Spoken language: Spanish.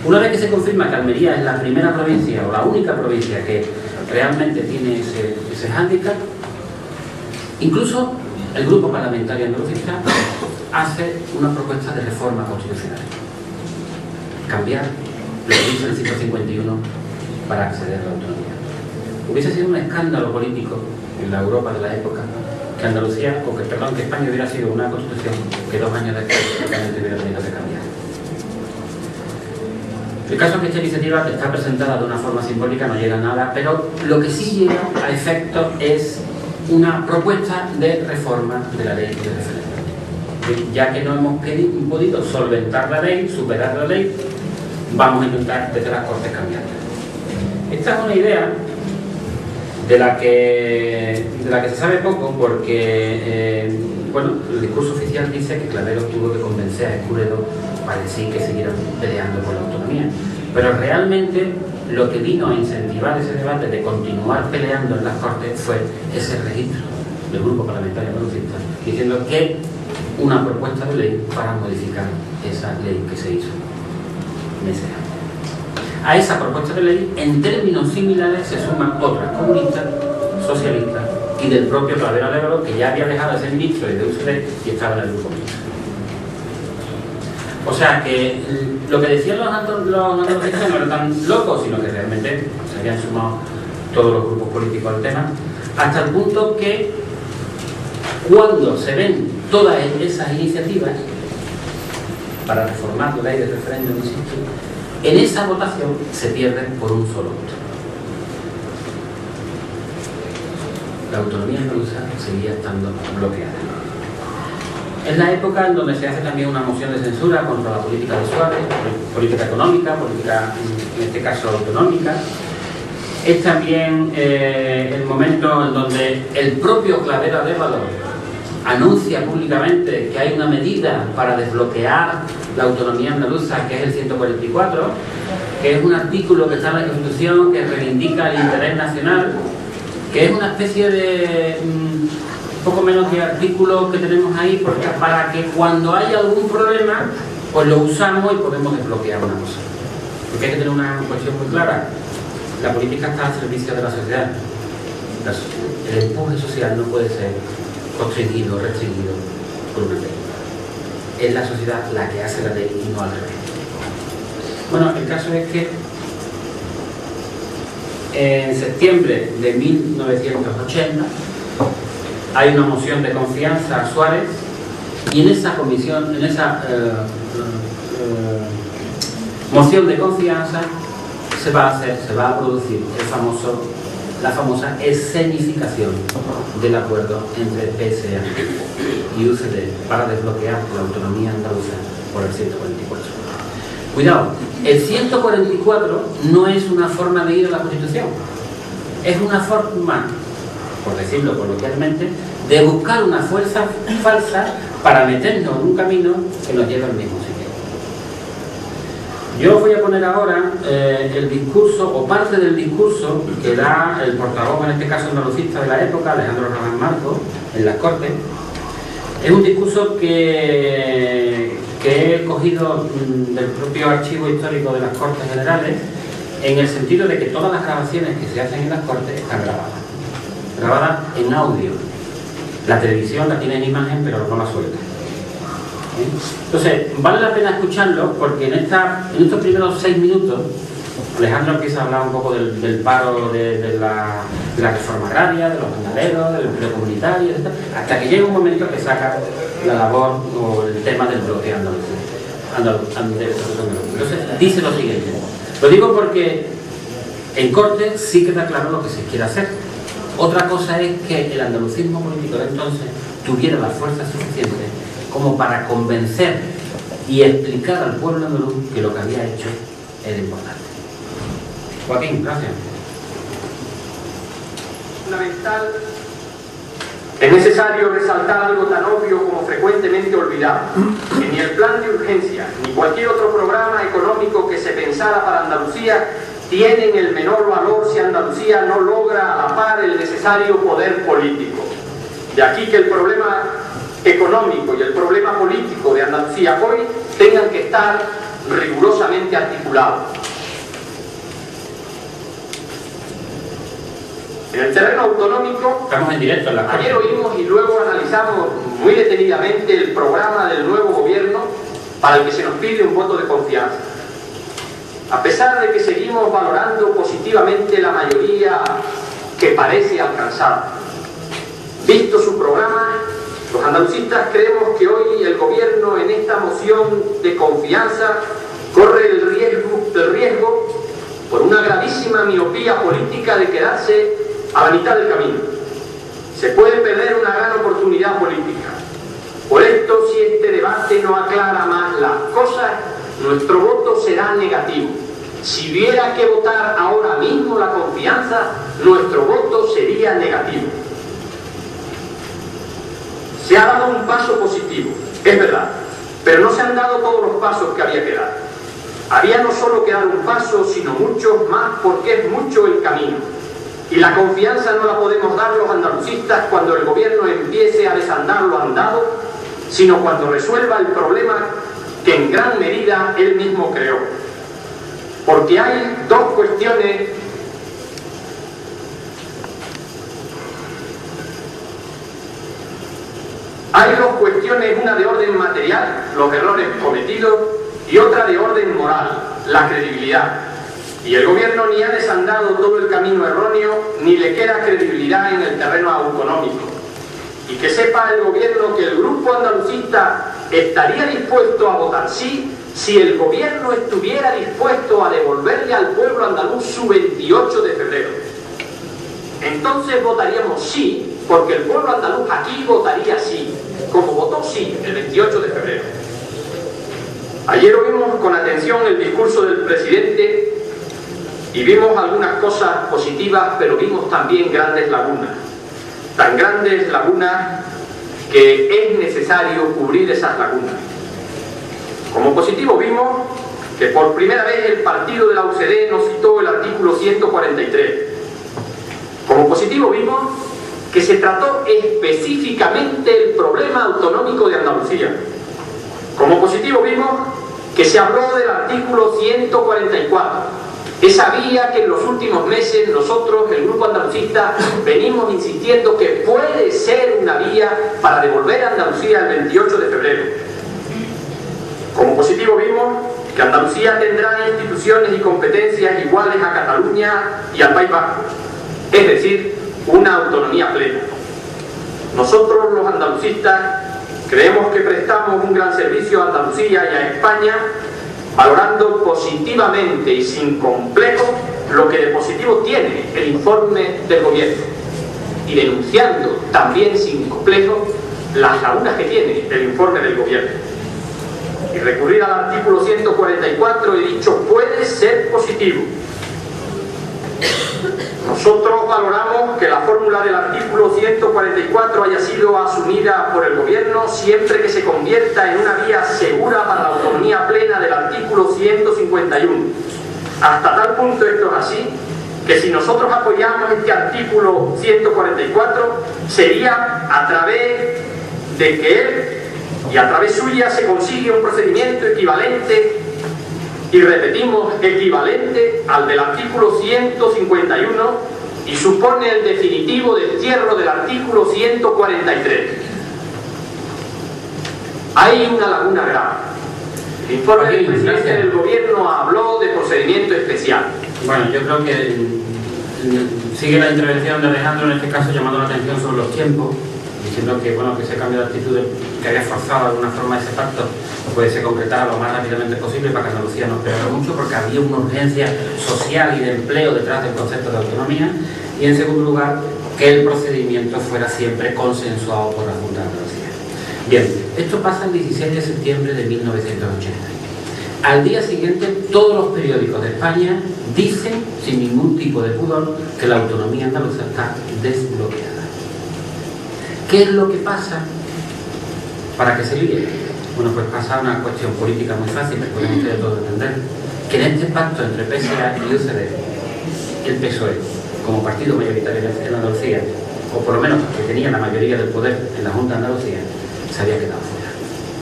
Una vez que se confirma que Almería es la primera provincia o la única provincia que realmente tiene ese hándicap, incluso el grupo parlamentario andalucista hace una propuesta de reforma constitucional. Cambiar lo que dice el 151 para acceder a la autonomía. Hubiese sido un escándalo político en la Europa de la época que que España hubiera sido una constitución que 2 años después prácticamente hubiera tenido que cambiar. El caso es que esta iniciativa, que está presentada de una forma simbólica, no llega a nada, pero lo que sí llega a efecto es una propuesta de reforma de la ley de referéndum. Ya que no hemos podido solventar la ley, superar la ley, vamos a intentar desde las Cortes cambiarla. Esta es una idea de la que se sabe poco, porque el discurso oficial dice que Clavero tuvo que convencer a Escuredo para decir que siguieran peleando por la autonomía, pero realmente lo que vino a incentivar ese debate de continuar peleando en las Cortes fue ese registro del grupo parlamentario andalucista diciendo que una propuesta de ley para modificar esa ley que se hizo meses antes. A esa propuesta de ley, en términos similares, se suman otras comunistas, socialistas y del propio Clavero Alévalo, que ya había dejado de ser ministro de UCD y estaba en el grupo mixto. O sea que lo que decían los andalucistas no era tan loco, sino que realmente se habían sumado todos los grupos políticos al tema, hasta el punto que cuando se ven todas esas iniciativas para reformar la ley de referéndum, insisto, en esa votación se pierden por un solo voto. La autonomía andaluza seguía estando bloqueada. Es la época en donde se hace también una moción de censura contra la política de Suárez, política económica, política, en este caso, autonómica. Es también el momento en donde el propio Clavero Alévalo anuncia públicamente que hay una medida para desbloquear la autonomía andaluza, que es el 144, que es un artículo que está en la Constitución que reivindica el interés nacional, que es una especie de poco menos de artículo que tenemos ahí porque para que cuando haya algún problema pues lo usamos y podemos desbloquear una cosa. Porque hay que tener una cuestión muy clara: la política está al servicio de la sociedad. El empuje social no puede ser restringido por una ley. Es la sociedad la que hace la ley y no al revés. Bueno, el caso es que en septiembre de 1980 hay una moción de confianza a Suárez y en esa moción de confianza se va a producir la famosa escenificación del acuerdo entre PSA y UCD para desbloquear la autonomía andaluza por el 144. Cuidado, el 144 no es una forma de ir a la Constitución, es una forma, por decirlo coloquialmente, de buscar una fuerza falsa para meternos en un camino que nos lleva al mismo sitio. Yo voy a poner ahora el discurso, o parte del discurso, que da el portavoz, en este caso andalucista de la época, Alejandro Ramón Marcos, en las Cortes. Es un discurso que he cogido del propio archivo histórico de las Cortes Generales, en el sentido de que todas las grabaciones que se hacen en las Cortes están grabadas en audio. La televisión la tiene en imagen, pero no la suelta. Entonces, vale la pena escucharlo porque en estos primeros 6 minutos Alejandro empieza a hablar un poco del paro de la reforma agraria, de los bandaleros, del empleo comunitario, etc., hasta que llega un momento que saca la labor o el tema del bloqueo andaluz. Entonces, dice lo siguiente. Lo digo porque en Cortes sí queda claro lo que se quiere hacer. Otra cosa es que el andalucismo político de entonces tuviera la fuerza suficiente como para convencer y explicar al pueblo andaluz que lo que había hecho era importante. Joaquín, gracias. Fundamental, es necesario resaltar algo tan obvio como frecuentemente olvidado, que ni el plan de urgencia ni cualquier otro programa económico que se pensara para Andalucía tienen el menor valor si Andalucía no logra a la par el necesario poder político. De aquí que el problema económico y el problema político de Andalucía hoy tengan que estar rigurosamente articulado. En el terreno autonómico, estamos en directo en la calle. Ayer oímos y luego analizamos muy detenidamente el programa del nuevo gobierno para el que se nos pide un voto de confianza. A pesar de que seguimos valorando positivamente la mayoría que parece alcanzada. Visto su programa, los andalucistas creemos que hoy el gobierno en esta moción de confianza corre el riesgo por una gravísima miopía política de quedarse a la mitad del camino. Se puede perder una gran oportunidad política. Por esto, si este debate no aclara más las cosas, nuestro voto será negativo. Si hubiera que votar ahora mismo la confianza, nuestro voto sería negativo. Se ha dado un paso positivo, es verdad, pero no se han dado todos los pasos que había que dar. Había no solo que dar un paso, sino muchos más, porque es mucho el camino. Y la confianza no la podemos dar los andalucistas cuando el gobierno empiece a desandar lo andado, sino cuando resuelva el problema que en gran medida él mismo creó. Porque hay dos cuestiones una de orden material, los errores cometidos, y otra de orden moral, la credibilidad. Y el gobierno ni ha desandado todo el camino erróneo, ni le queda credibilidad en el terreno autonómico. Y que sepa el gobierno que el grupo andalucista estaría dispuesto a votar sí, si el gobierno estuviera dispuesto a devolverle al pueblo andaluz su 28 de febrero. Entonces votaríamos sí, porque el pueblo andaluz aquí votaría sí, como votó sí el 28 de febrero. Ayer oímos con atención el discurso del presidente y vimos algunas cosas positivas, pero vimos también grandes lagunas. Tan grandes lagunas que es necesario cubrir esas lagunas. Como positivo vimos que por primera vez el partido de la UCD nos citó el artículo 143. Como positivo vimos que se trató específicamente el problema autonómico de Andalucía. Como positivo vimos que se habló del artículo 144. Esa vía que en los últimos meses nosotros, el grupo andalucista, venimos insistiendo que puede ser una vía para devolver a Andalucía el 28 de febrero. Como positivo vimos que Andalucía tendrá instituciones y competencias iguales a Cataluña y al País Vasco, es decir, una autonomía plena. Nosotros, los andalucistas, creemos que prestamos un gran servicio a Andalucía y a España, valorando positivamente y sin complejo lo que de positivo tiene el informe del gobierno y denunciando también sin complejo las lagunas que tiene el informe del gobierno. Y recurrir al artículo 144 he dicho puede ser positivo. Nosotros valoramos que la fórmula del artículo 144 haya sido asumida por el gobierno siempre que se convierta en una vía segura para la autonomía plena del artículo 151. Hasta tal punto esto es así, que si nosotros apoyamos este artículo 144, sería a través de que él y a través suya se consigue un procedimiento equivalente, y repetimos, equivalente al del artículo 151 y supone el definitivo destierro del artículo 143. Hay una laguna grave. El informe del presidente del gobierno habló de procedimiento especial. Bueno, yo creo que sigue la intervención de Alejandro en este caso llamando la atención sobre los tiempos, diciendo que bueno, que ese cambio de actitud que había forzado de alguna forma ese pacto puede ser concretado lo más rápidamente posible para que Andalucía no pierda mucho, porque había una urgencia social y de empleo detrás del concepto de autonomía, y en segundo lugar que el procedimiento fuera siempre consensuado por la Junta de Andalucía. Bien, esto pasa el 16 de septiembre de 1980. Al día siguiente todos los periódicos de España dicen sin ningún tipo de pudor que la autonomía andaluza está desbloqueada. ¿Qué es lo que pasa para que se líe? Bueno, pues pasa una cuestión política muy fácil, que pueden ustedes todos entender, que en este pacto entre PSA y UCD, el PSOE, como partido mayoritario en Andalucía, o por lo menos que tenía la mayoría del poder en la Junta de Andalucía, se había quedado.